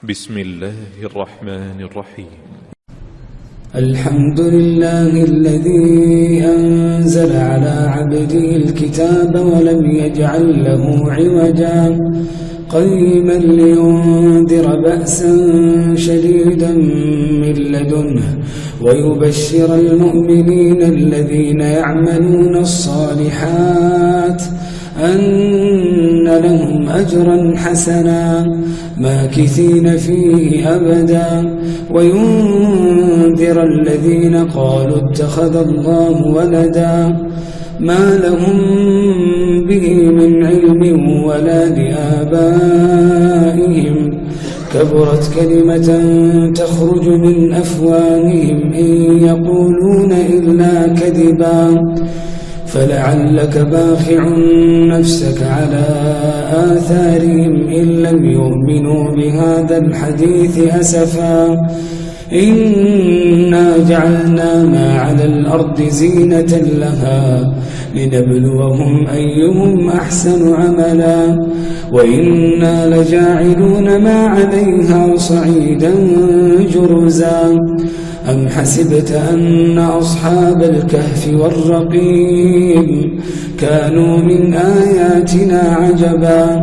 بسم الله الرحمن الرحيم. الحمد لله الذي أنزل على عبده الكتاب ولم يجعل له عوجا قيما لينذر بأسا شديدا من لدنه ويبشر المؤمنين الذين يعملون الصالحات أن لهم أجرا حسنا ماكثين فيه أبدا وينذر الذين قالوا اتخذ الله ولدا ما لهم به من علم ولا لآبائهم كبرت كلمة تخرج من أفواههم إن يقولون إلا كذبا فلعلك باخع نفسك على آثارهم إن لم يؤمنوا بهذا الحديث أسفا إنا جعلنا ما على الأرض زينة لها لنبلوهم أيهم أحسن عملا وإنا لجاعلون ما عليها صعيدا جرزا أم حسبت أن أصحاب الكهف والرقيم كانوا من آياتنا عجبا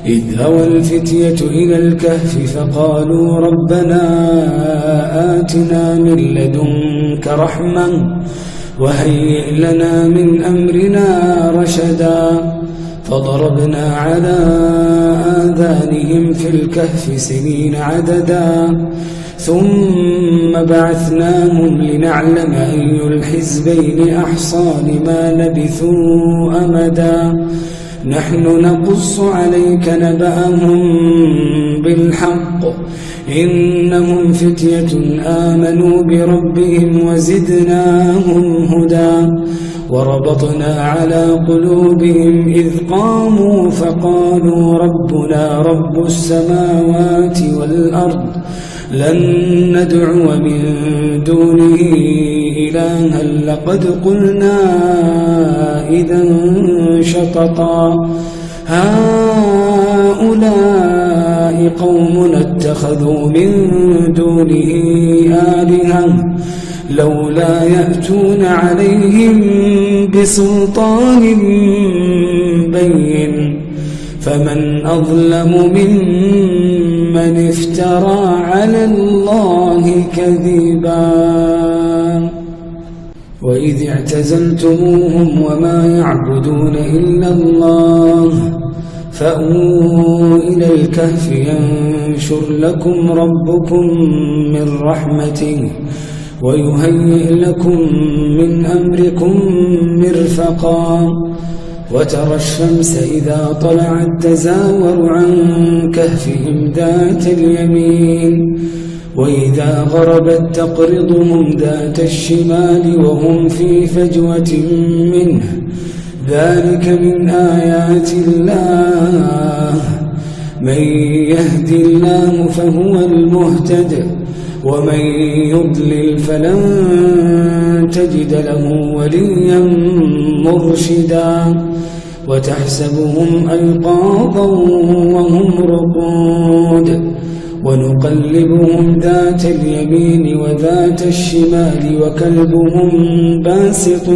إذ أوى الفتية إلى الكهف فقالوا ربنا آتنا من لدنك رحمة وهيئ لنا من أمرنا رشدا فضربنا على آذانهم في الكهف سنين عددا ثم بعثناهم لنعلم أي الحزبين أحصى لما لبثوا أمدا نحن نقص عليك نبأهم بالحق إنهم فتية آمنوا بربهم وزدناهم هدى وربطنا على قلوبهم إذ قاموا فقالوا ربنا رب السماوات والأرض لن ندعو من دونه إلها لقد قلنا إذا شططا هؤلاء قوم اتخذوا من دونه آلهة لولا يأتون عليهم بسلطان بين فمن أظلم ممن افترى على الله كذبا وإذ اعتزلتموهم وما يعبدون إلا الله فأووا إلى الكهف ينشر لكم ربكم من رحمته ويهيئ لكم من أمركم مرفقا وترى الشمس إذا طلعت تزاور عن كهفهم ذات اليمين وإذا غربت تقرضهم ذات الشمال وهم في فجوة منه ذلك من آيات الله من يهد الله فهو المهتد ومن يضلل فلن تجد له وليا مرشدا وتحسبهم أيقاظا وهم رقود ونقلبهم ذات اليمين وذات الشمال وكلبهم باسط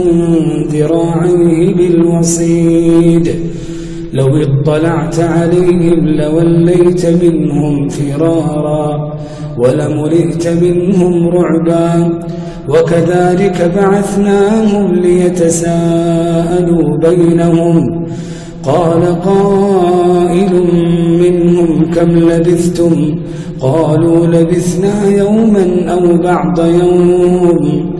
ذراعيه بالوصيد لو اطلعت عليهم لوليت منهم فرارا ولملئت منهم رعبا وكذلك بعثناهم ليتساءلوا بينهم قال قائل منهم كم لبثتم قالوا لبثنا يوما أو بعض يوم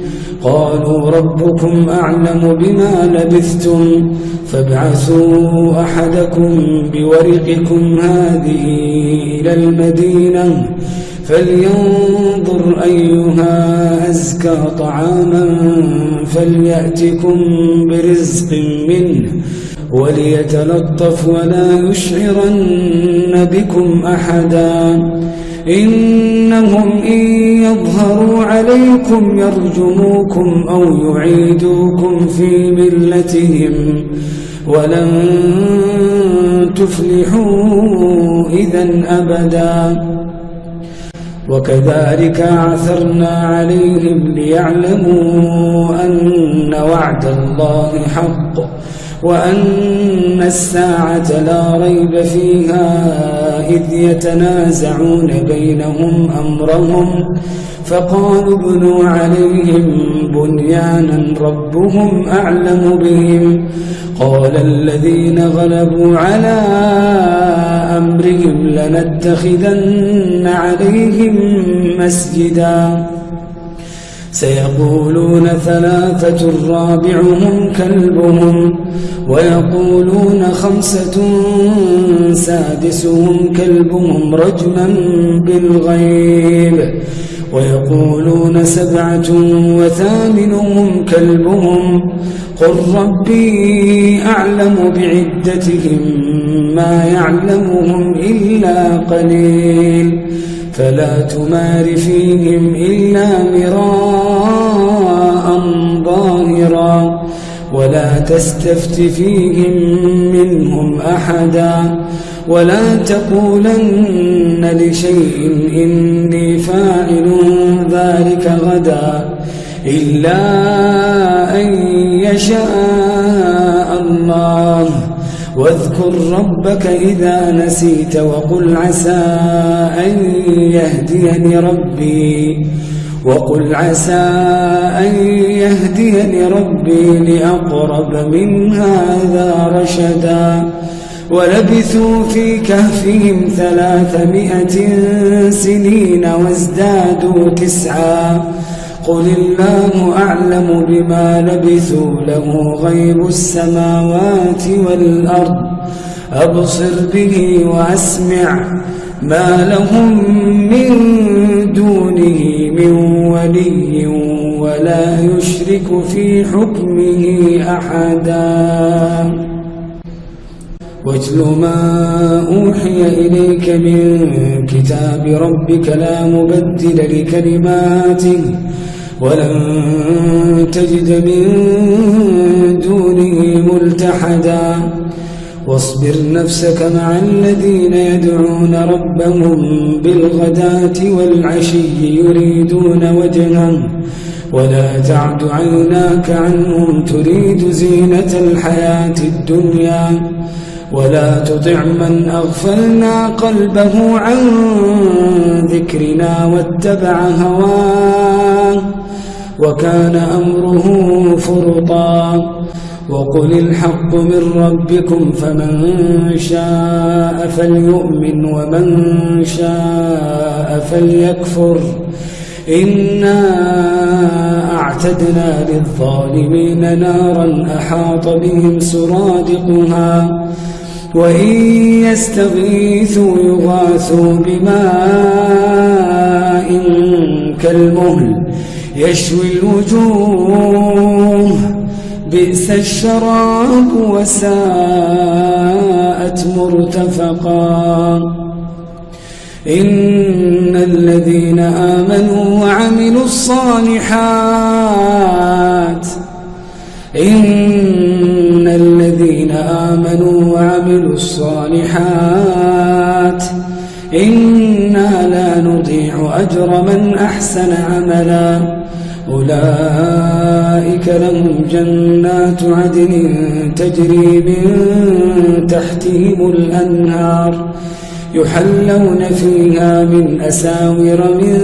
قالوا ربكم أعلم بما لبثتم فابعثوا أحدكم بورقكم هذه إلى المدينة فلينظر أيها أزكى طعاما فليأتكم برزق منه وليتلطف ولا يشعرن بكم أحدا إنهم إن يظهروا عليكم يرجموكم أو يعيدوكم في ملتهم ولن تفلحوا إذا أبدا. وكذلك أعثرنا عليهم ليعلموا أن وعد الله حق وأن الساعة لا ريب فيها إذ يتنازعون بينهم أمرهم فقالوا ابنوا عليهم بنيانا ربهم أعلم بهم قال الذين غلبوا على أمرهم لنتخذن عليهم مسجدا سيقولون ثلاثة رابعهم كلبهم ويقولون خمسة سادسهم كلبهم رجما بالغيب ويقولون سبعة وثامنهم كلبهم قل ربي أعلم بعدتهم ما يعلمهم إلا قليل فلا تمار فيهم إلا مراء ظاهرا ولا تستفت فيهم منهم أحدا ولا تقولن لشيء إني فاعل ذلك غدا إلا أن يشاء الله واذكر ربك إذا نسيت وقل عسى أن يهديني ربي لأقرب من هذا رشدا ولبثوا في كهفهم 300 سنين وازدادوا 9 قل الله أعلم بما لبثوا له غيب السماوات والأرض أبصر به وأسمع ما لهم من دونه من ولي ولا يشرك في حكمه أحدا واتل ما أوحي إليك من كتاب ربك لا مبدل لكلماته ولن تجد من دونه ملتحدا واصبر نفسك مع الذين يدعون ربهم بالغداة والعشي يريدون وجهه ولا تعد عيناك عنهم تريد زينة الحياة الدنيا ولا تطع من أغفلنا قلبه عن ذكرنا واتبع هواه وكان أمره فرطا وقل الحق من ربكم فمن شاء فليؤمن ومن شاء فليكفر إنا أعتدنا للظالمين نارا أحاط بهم سرادقها وإن يستغيثوا يغاثوا بماء كالمهل يشوي الوجوه بئس الشراب وساءت مرتفقا إن الذين آمنوا وعملوا الصالحات إنا لا نضيع أجر من أحسن عملا أولئك لهم جنات عدن تجري من تحتهم الأنهار يحلون فيها من أساور من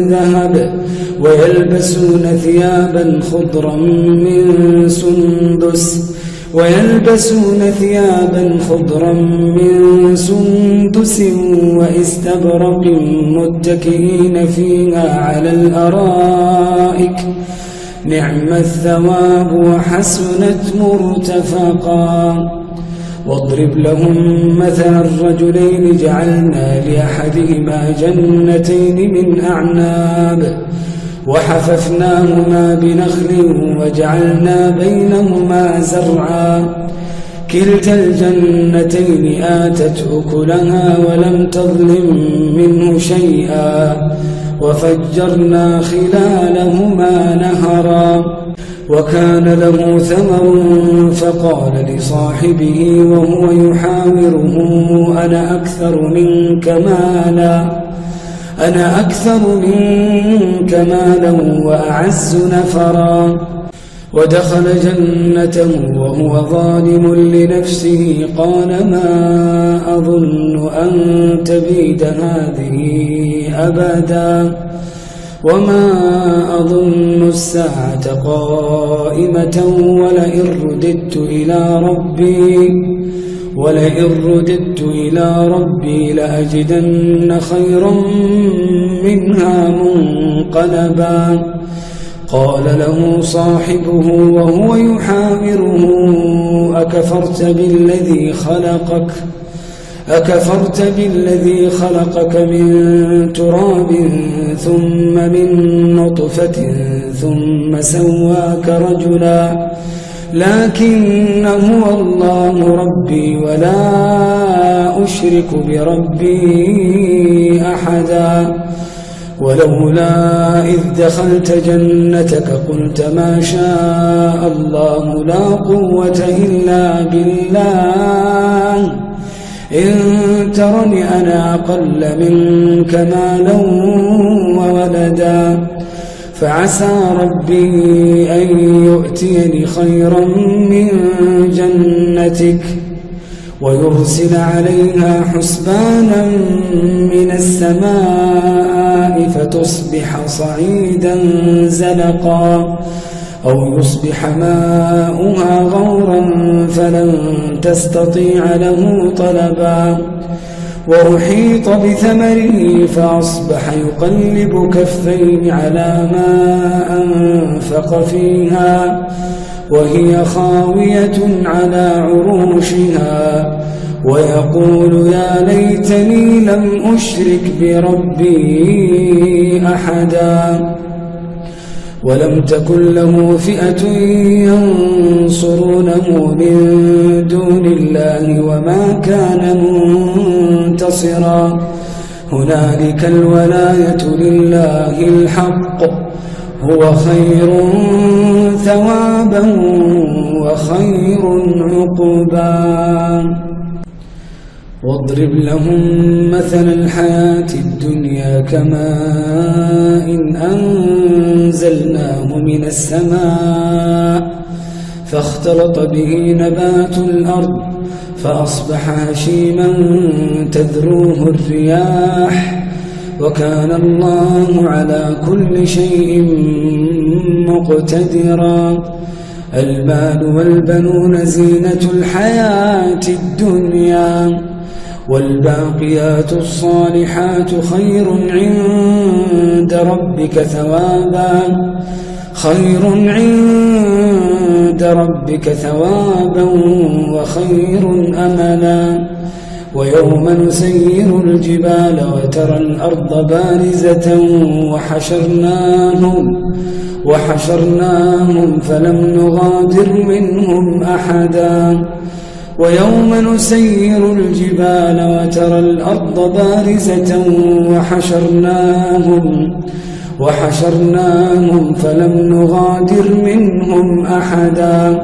ذهب ويلبسون ثيابا خضرا من سندس واستبرق متكئين فيها على الأرائك نعم الثواب وحسنت مرتفقا واضرب لهم مثل الرجلين جعلنا لأحدهما جنتين من أعناب وحففناهما بنخل وجعلنا بينهما زرعا كلتا الجنتين آتت أكلها ولم تظلم منه شيئا وفجرنا خلالهما نهرا وكان له ثمر فقال لصاحبه وهو يحاوره أنا أكثر منك مالا وأعز نفرا. ودخل جنته وهو ظالم لنفسه قال ما أظن أن تبيد هذه أبدا وما أظن الساعة قائمة ولئن رددت إلى ربي لأجدن خيرا منها منقلبا. قال له صاحبه وهو يحاوره أكفرت بالذي خلقك من تراب ثم من نطفة ثم سواك رجلا لكن هو الله ربي ولا أشرك بربي أحدا. ولولا إذ دخلت جنتك قلت ما شاء الله لا قوة إلا بالله إن ترني أنا أقل منك مالا وولدا فعسى ربي أن يؤتيني خيرا من جنتك ويرسل عليها حسبانا من السماء فتصبح صعيدا زلقا أو يصبح ماؤها غورا فلن تستطيع له طلبا. وأحيط بثمره فأصبح يقلب كفيه على ما أنفق فيها وهي خاوية على عروشها ويقول يا ليتني لم أشرك بربي أحدا. ولم تكن له فئة ينصرونه من دون الله وما كان منتصرا. هنالك الولاية لله الحق هو خير ثوابا وخير عقبا. واضرب لهم مثل الحياة الدنيا كماء أنزلناه من السماء فاختلط به نبات الأرض فأصبح هشيما تذروه الرياح وكان الله على كل شيء مقتدرا. المال والبنون زينة الحياة الدنيا والباقيات الصالحات خير عند ربك ثوابا وخير أملا. ويوم نسير الجبال وترى الأرض بارزة وحشرناهم فلم نغادر منهم أحدا. ويوم نسير الجبال وترى الأرض بارزة وحشرناهم فلم نغادر منهم أحدا.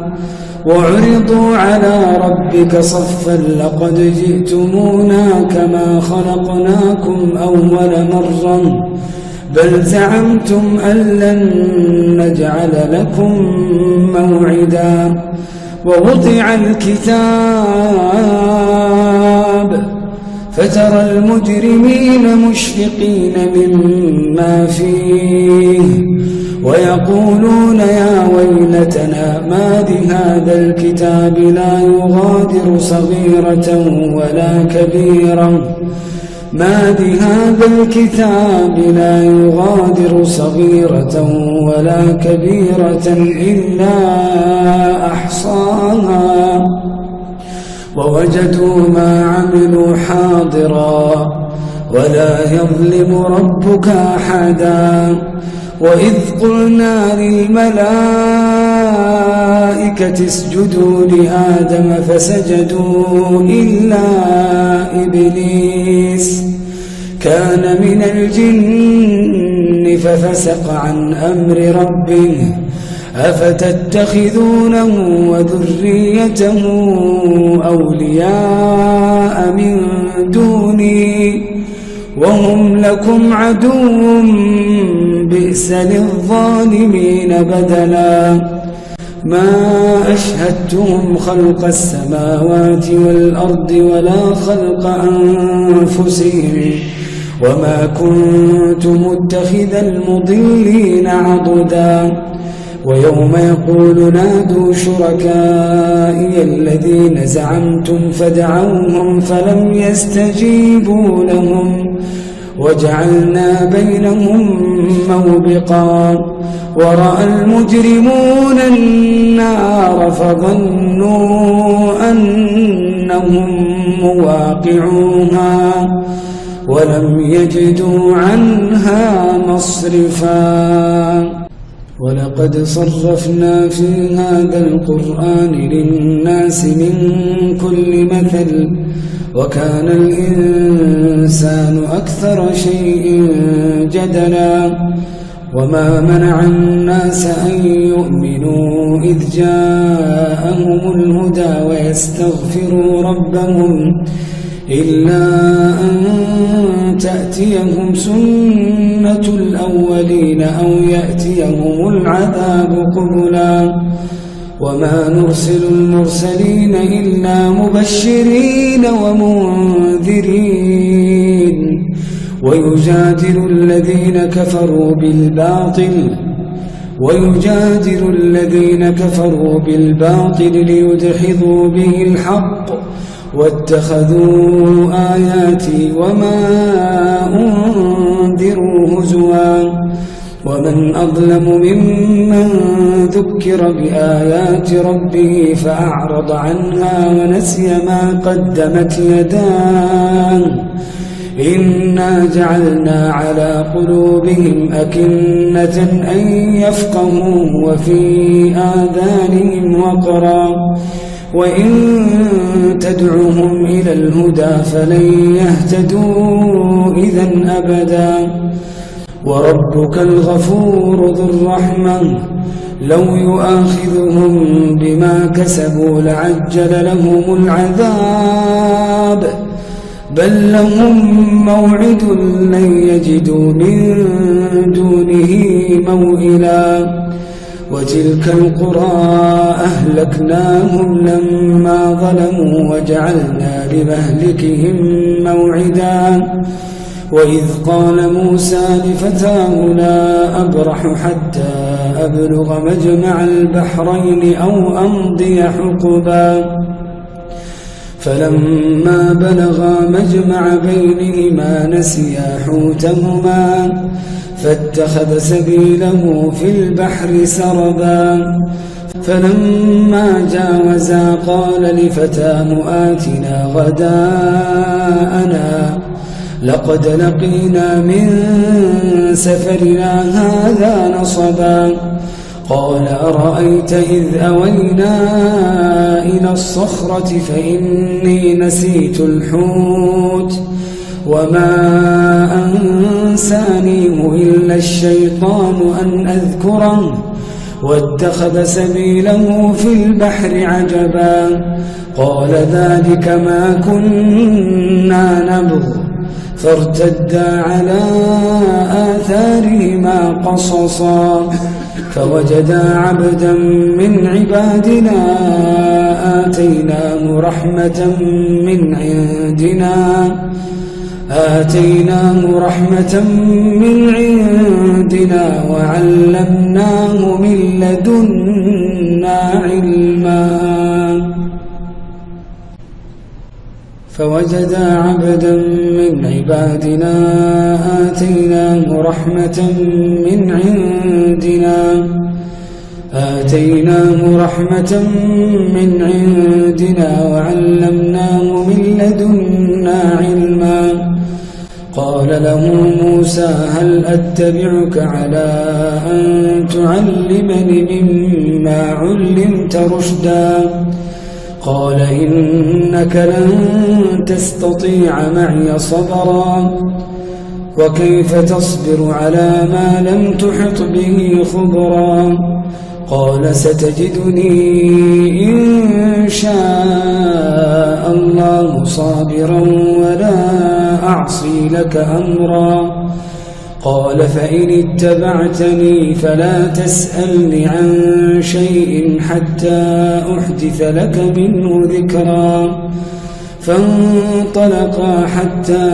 وعرضوا على ربك صفا لقد جئتمونا كما خلقناكم أول مرة بل زعمتم أن لن نجعل لكم موعدا. ووضع الكتاب فترى المجرمين مشفقين مما فيه ويقولون يا ويلتنا ما لهذا الكتاب لا يغادر صغيرة ولا كبيرة إلا أحصاها ووجدوا ما عملوا حاضرا ولا يظلم ربك أحدا. وإذ قلنا للملائكة اسجدوا لآدم فسجدوا إلا إبليس كان من الجن ففسق عن أمر ربه أفتتخذونه وذريته أولياء من دوني وهم لكم عدو بئس للظالمين بدلا ما أشهدتهم خلق السماوات والأرض ولا خلق أنفسهم وما كنت متخذ المضلين عضدا ويوم يقول نادوا شركائي الذين زعمتم فدعوهم فلم يستجيبوا لهم وجعلنا بينهم موبقا ورأى المجرمون النار فظنوا أنهم مواقعوها ولم يجدوا عنها مصرفا ولقد صرفنا في هذا القرآن للناس من كل مثل وكان الإنسان أكثر شيء جدلا وما منع الناس أن يؤمنوا إذ جاءهم الهدى ويستغفروا ربهم إلا أن تأتيهم سنة الأولين أو يأتيهم العذاب قبلا وما نرسل المرسلين إلا مبشرين ومنذرين ويجادل الذين كفروا بالباطل ليدحضوا به الحق واتخذوا آياتي وما أنذروا هزوا ومن أظلم ممن ذكر بآيات ربه فأعرض عنها ونسي ما قدمت يداه إنا جعلنا على قلوبهم أكنة أن يفقهوه وفي آذانهم وقرا وإن تدعوهم إلى الهدى فلن يهتدوا إذن أبدا وربك الغفور ذو الرحمة لو يؤاخذهم بما كسبوا لعجل لهم العذاب بل لهم موعد لن يجدوا من دونه موئلا وتلك القرى أهلكناهم لما ظلموا وجعلنا لمهلكهم موعدا وإذ قال موسى لفتاه لا أبرح حتى أبلغ مجمع البحرين أو أمضي حقبا فلما بلغا مجمع بينهما نسيا حوتهما فاتخذ سبيله في البحر سربا فلما جاوزا قال لفتاه آتنا غداءنا لقد لقينا من سفرنا هذا نصبا قال أرأيت إذ أوينا إلى الصخرة فإني نسيت الحوت وما أنسانيه إلا الشيطان أن أذكره واتخذ سبيله في البحر عجبا قال ذلك ما كنا نبغ فارتدا على آثارهما قصصا فوجدا عبدا من عبادنا آتيناه رحمة من عندنا وعلمناه من لدنا علما فوجدا عبدا من عبادنا آتيناه رحمة من عندنا وعلمناه من لدنا علما قال له موسى هل أتبعك على أن تعلمني مما علمت رشدا قال إنك لن تستطيع معي صبرا وكيف تصبر على ما لم تحط به خبرا قال ستجدني إن شاء الله صابرا ولا أعصي لك أمرا. قال فإن اتبعتني فلا تسألني عن شيء حتى أحدث لك منه ذكرا. فانطلقا حتى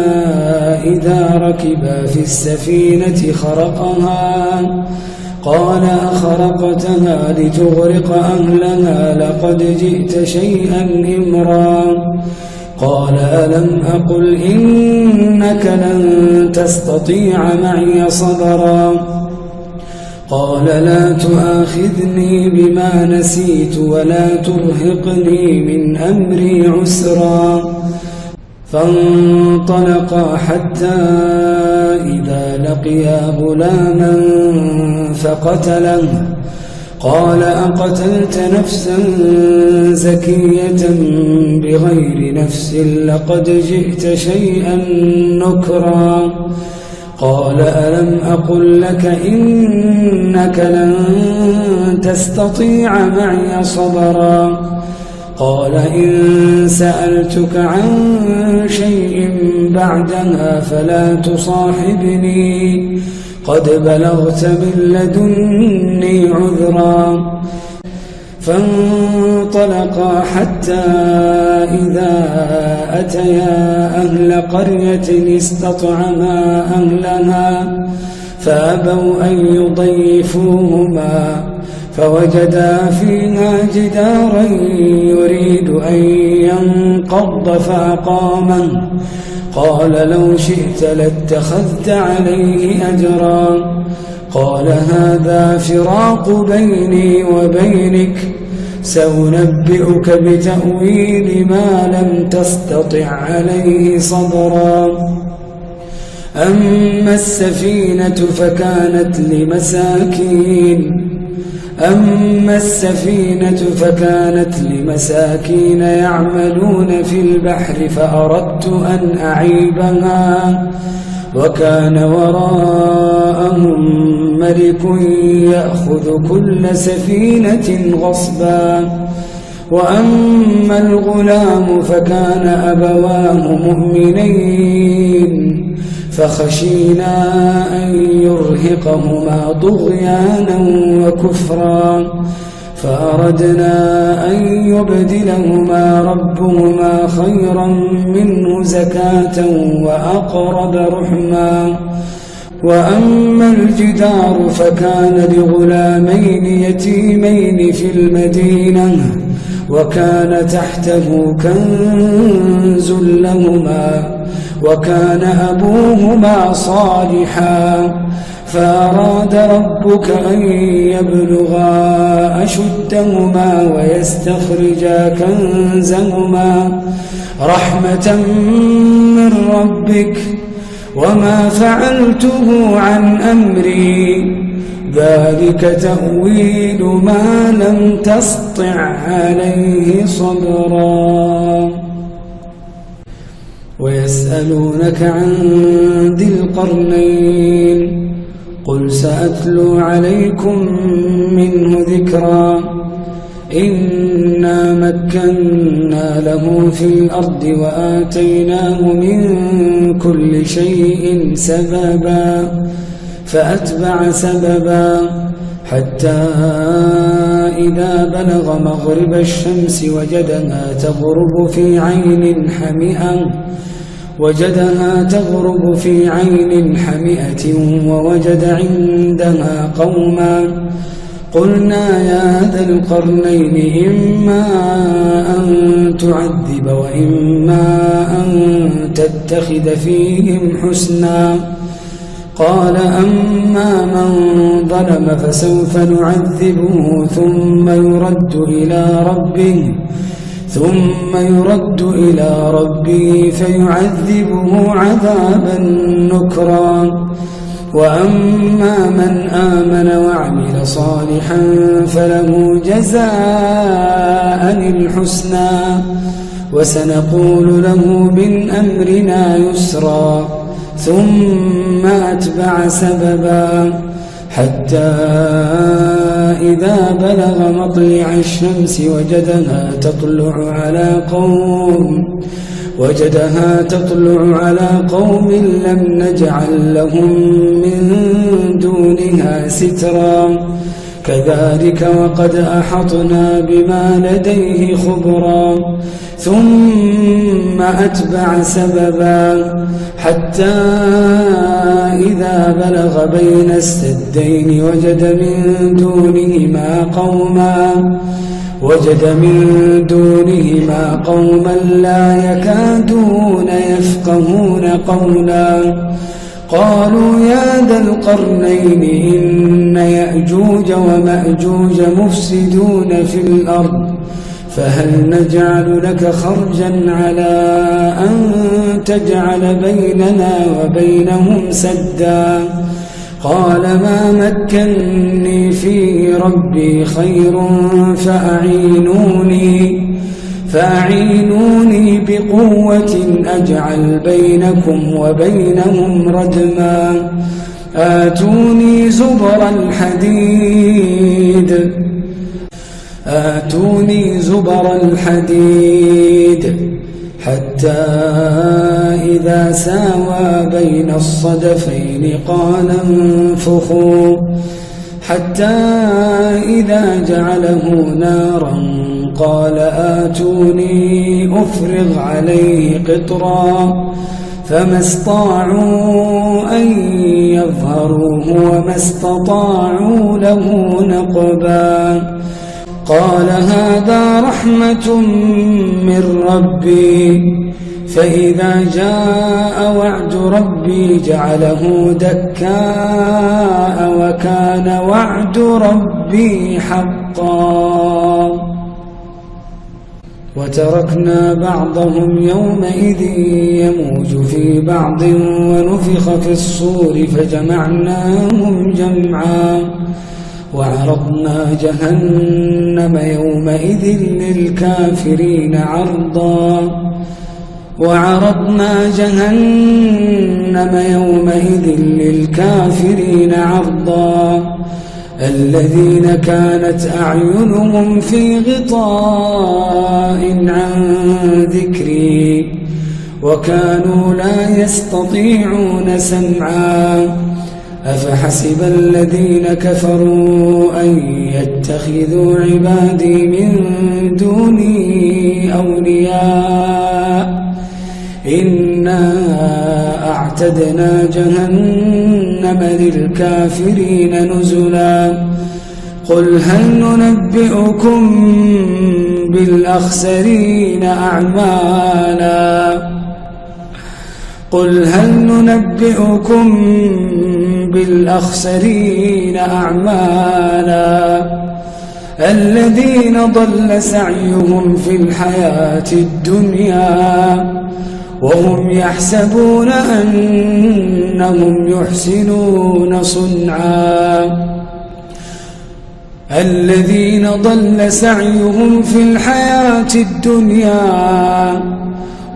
إذا ركبا في السفينة خرقها. قال أخرقتها لتغرق أهلها لقد جئت شيئا إمرا. قال ألم أقل إنك لن تستطيع معي صبرا. قال لا تؤاخذني بما نسيت ولا ترهقني من أمري عسرا. فانطلقا حتى إذا لقيا غلاما فقتله. قال أقتلت نفسا زكية بغير نفس لقد جئت شيئا نكرا. قال ألم أقل لك إنك لن تستطيع معي صبرا. قال إن سألتك عن شيء بعدها فلا تصاحبني قد بلغت من لدني عذرا. فانطلقا حتى إذا أتيا أهل قرية استطعما أهلها فأبوا أن يضيفوهما فوجدا فيها جدارا يريد أن ينقض فأقامه. قال لو شئت لاتخذت عليه أجرا. قال هذا فراق بيني وبينك سأنبئك بتأويل ما لم تستطع عليه صبرا. أما السفينة فكانت لمساكين يعملون في البحر فأردت أن أعيبها وكان وراءهم ملك يأخذ كل سفينة غصبا. وأما الغلام فكان أبواه مؤمنين فخشينا أن يرهقهما طغيانا وكفرا فأردنا أن يبدلهما ربهما خيرا منه زكاة وأقرب رحما. وأما الجدار فكان لغلامين يتيمين في المدينة وكان تحته كنز لهما وكان أبوهما صالحا فأراد ربك أن يبلغا أشدهما ويستخرجا كنزهما رحمة من ربك وما فعلته عن أمري ذلك تأويل ما لم تسطع عليه صبرا. ويسألونك عن ذي القرنين قل سأتلو عليكم منه ذكرا. إنا مكنا له في الأرض وآتيناه من كل شيء سببا فأتبع سببا حتى إذا بلغ مغرب الشمس وجدها تغرب في عين حمئة ووجد عندها قوما قلنا يا ذا القرنين إما أن تعذب وإما أن تتخذ فيهم حسنا. قال أما من ظلم فسوف نعذبه ثم يرد إلى ربه فيعذبه عذابا نكرا. وأما من آمن وعمل صالحا فله جزاء الحسنى وسنقول له من أمرنا يسرا. ثم أتبع سببا حتى إذا بلغ مطلع الشمس وجدها تطلع على قوم لم نجعل لهم من دونها سترا كذلك وقد أحطنا بما لديه خبرا ثم أتبع سببا حتى إذا بلغ بين السدين وجد من دونهما قوما لا يكادون يفقهون قولا قالوا يا ذا القرنين إن يأجوج ومأجوج مفسدون في الأرض فهل نجعل لك خرجا على أن تجعل بيننا وبينهم سدا قال ما مكنني فيه ربي خير فأعينوني بقوة أجعل بينكم وبينهم ردما آتوني زبر الحديد حتى إذا ساوى بين الصدفين قال انفخوا حتى إذا جعله نارا قال آتوني أفرغ عليه قطرا فما استطاعوا أن يظهروه وما استطاعوا له نقبا قال هذا رحمة من ربي فإذا جاء وعد ربي جعله دكاء وكان وعد ربي حقا وتركنا بعضهم يومئذ يموج في بعض ونفخ في الصور فجمعناهم جمعا وعرضنا جهنم يومئذ للكافرين عرضا الذين كانت أعينهم في غطاء عن ذكري وكانوا لا يستطيعون سمعا أفحسب الذين كفروا أن يتخذوا عبادي من دوني أولياء إنا أعتدنا جهنم للكافرين نزلا قل هل ننبئكم بالأخسرين أعمالا الذين ضل سعيهم في الحياة الدنيا وهم يحسبون أنهم يحسنون صنعا الذين ضل سعيهم في الحياة الدنيا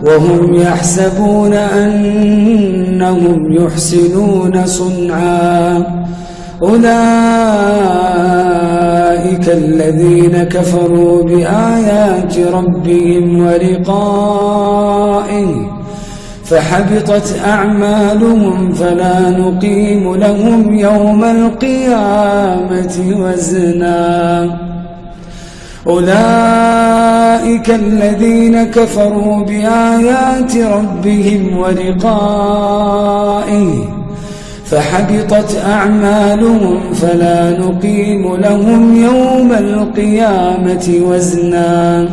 وهم يحسبون أنهم يحسنون صنعا أولئك الذين كفروا بآيات ربهم ولقائه فحبطت أعمالهم فلا نقيم لهم يوم القيامة وزنا أولئك الذين كفروا بآيات ربهم ولقائه فحبطت أعمالهم فلا نقيم لهم يوم القيامة وزنا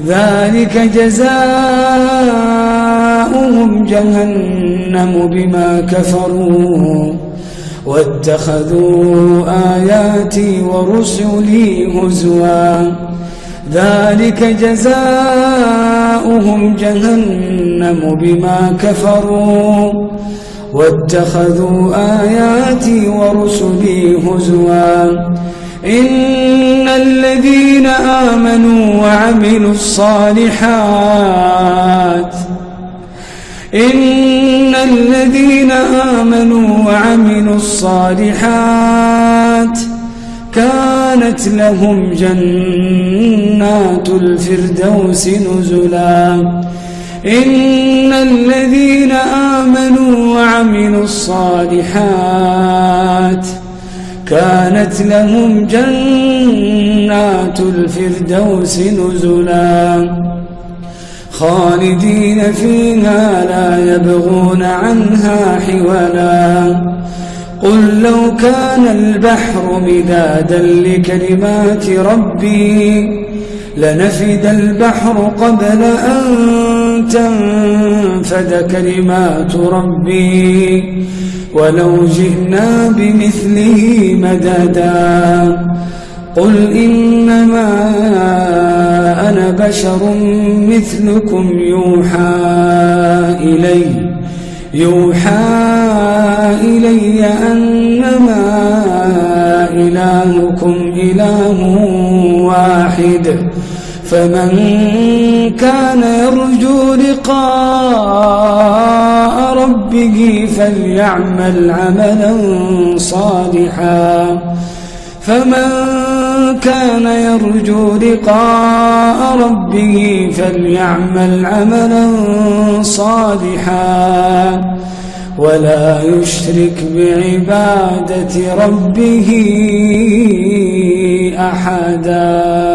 ذلك جزاؤهم جهنم بما كفروا واتخذوا آياتي ورسلي هزوا ذلك جزاؤهم جهنم بما كفروا واتخذوا آياتي ورسلي هزوا إن الذين آمنوا وعملوا الصالحات كانت لهم جنات الفردوس نزلا إن الذين آمنوا وعملوا الصالحات كانت لهم جنات الفردوس نزلا خالدين فيها لا يبغون عنها حولا قل لو كان البحر مدادا لكلمات ربي لنفد البحر قبل أن تنفد كلمات ربي ولو جئنا بمثله مددا قل إنما أنا بشر مثلكم يوحى إلي أنما إلهكم إله واحد فمن كان يرجو لقاء ربه فليعمل عملا صالحا ولا يشرك بعبادة ربه أحدا.